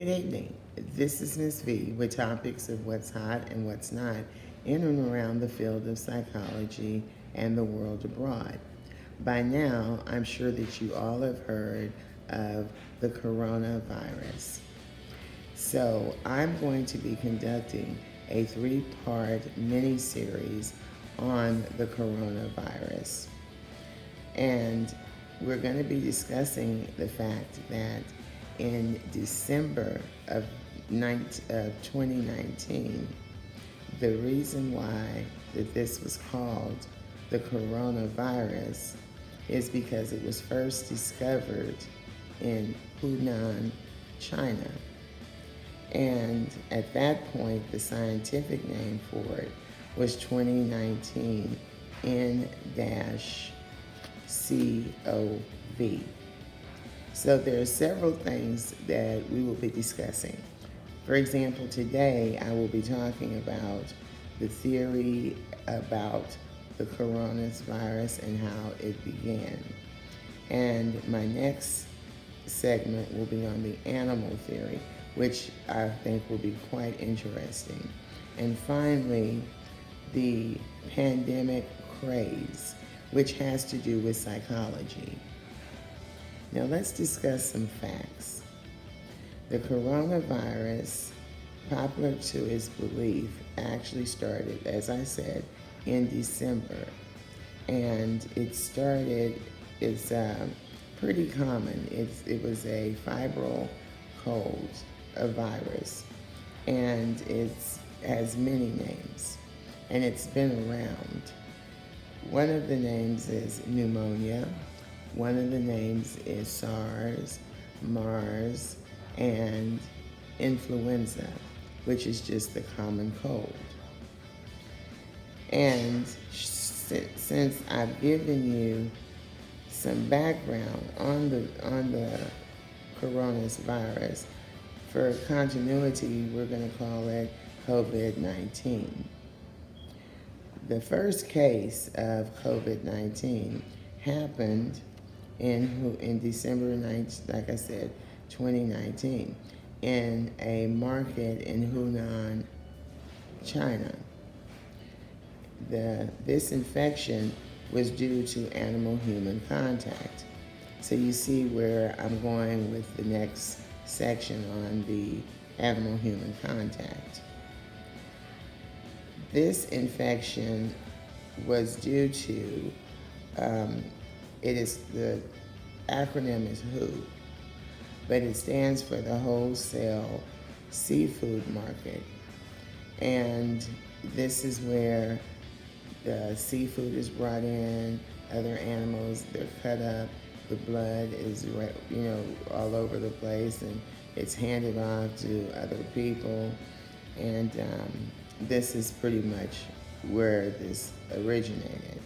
Good evening. This is Ms. V with topics of what's hot and what's not in and around the field of psychology and the world abroad. By now, I'm sure that you all have heard of the coronavirus. So, I'm going to be conducting a three-part mini-series on the coronavirus. And we're going to be discussing the fact that in December of 2019, the reason why that this was called the coronavirus is because it was first discovered in Hunan, China. And at that point, the scientific name for it was 2019 N-CoV. So there are several things that we will be discussing. For example, today I will be talking about the theory about the coronavirus and how it began. And my next segment will be on the animal theory, which I think will be quite interesting. And finally, the pandemic craze, which has to do with psychology. Now let's discuss some facts. The coronavirus, popular to its belief, actually started, as I said, in December. And it's pretty common. It was a febrile cold, a virus, and it has many names, and it's been around. One of the names is pneumonia. One of the names is SARS, MARS, and influenza, which is just the common cold. And since I've given you some background on the coronavirus, for continuity, we're going to call it COVID-19. The first case of COVID-19 happened in December 9th, like I said, 2019, in a market in Hunan, China. This infection was due to animal-human contact. So you see where I'm going with the next section on the animal-human contact. This infection was due to, the acronym is WHO, but it stands for the Wholesale Seafood Market. And this is where the seafood is brought in, other animals, they're cut up, the blood is, all over the place, and it's handed off to other people. And this is pretty much where this originated.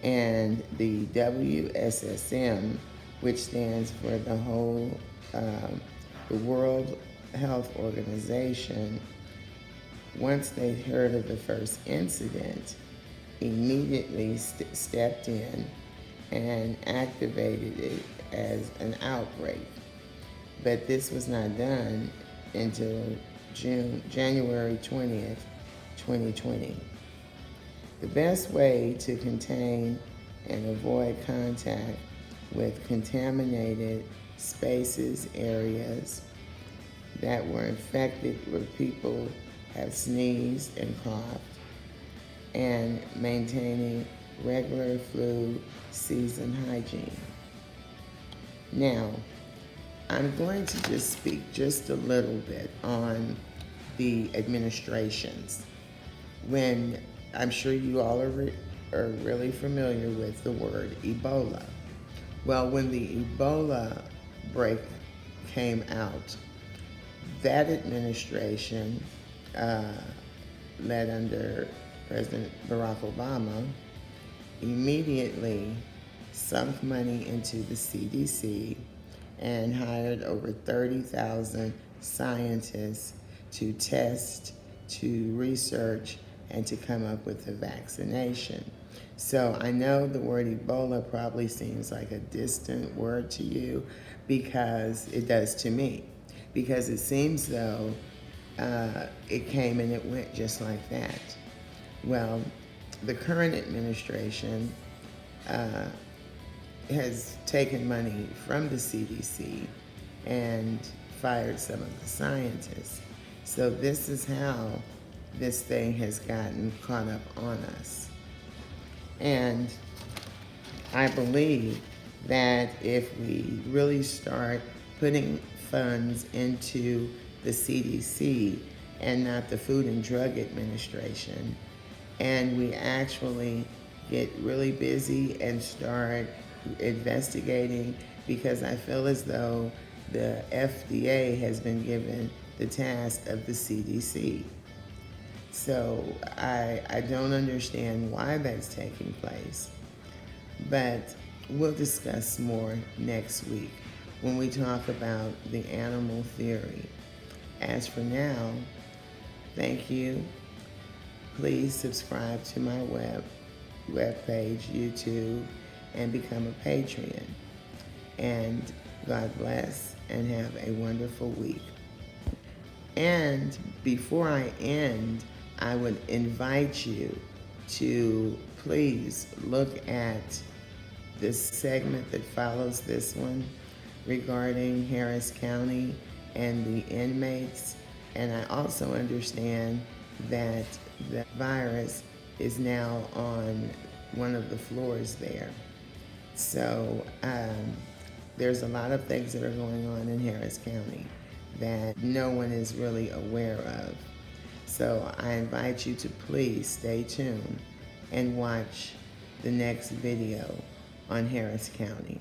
And the WSSM, which stands for the World Health Organization, once they heard of the first incident, immediately stepped in and activated it as an outbreak. But this was not done until January 20th, 2020. The best way to contain and avoid contact with contaminated spaces, areas that were infected where people have sneezed and coughed, and maintaining regular flu season hygiene. Now, I'm going to just speak just a little bit on the administrations. When I'm sure you all are really familiar with the word Ebola. Well, when the Ebola break came out, that administration, led under President Barack Obama, immediately sunk money into the CDC and hired over 30,000 scientists to test, to research, and to come up with a vaccination. So I know the word Ebola probably seems like a distant word to you, because it does to me. because it seems though it came and it went just like that. Well, the current administration has taken money from the CDC and fired some of the scientists. So this is how this thing has gotten caught up on us. And I believe that if we really start putting funds into the CDC and not the Food and Drug Administration, and we actually get really busy and start investigating, because I feel as though the FDA has been given the task of the CDC. So I don't understand why that's taking place. But we'll discuss more next week when we talk about the animal theory. As for now, thank you. Please subscribe to my webpage, YouTube, and become a Patreon. And God bless and have a wonderful week. And before I end, I would invite you to please look at this segment that follows this one regarding Harris County and the inmates. And I also understand that the virus is now on one of the floors there. So there's a lot of things that are going on in Harris County that no one is really aware of. So I invite you to please stay tuned and watch the next video on Harris County.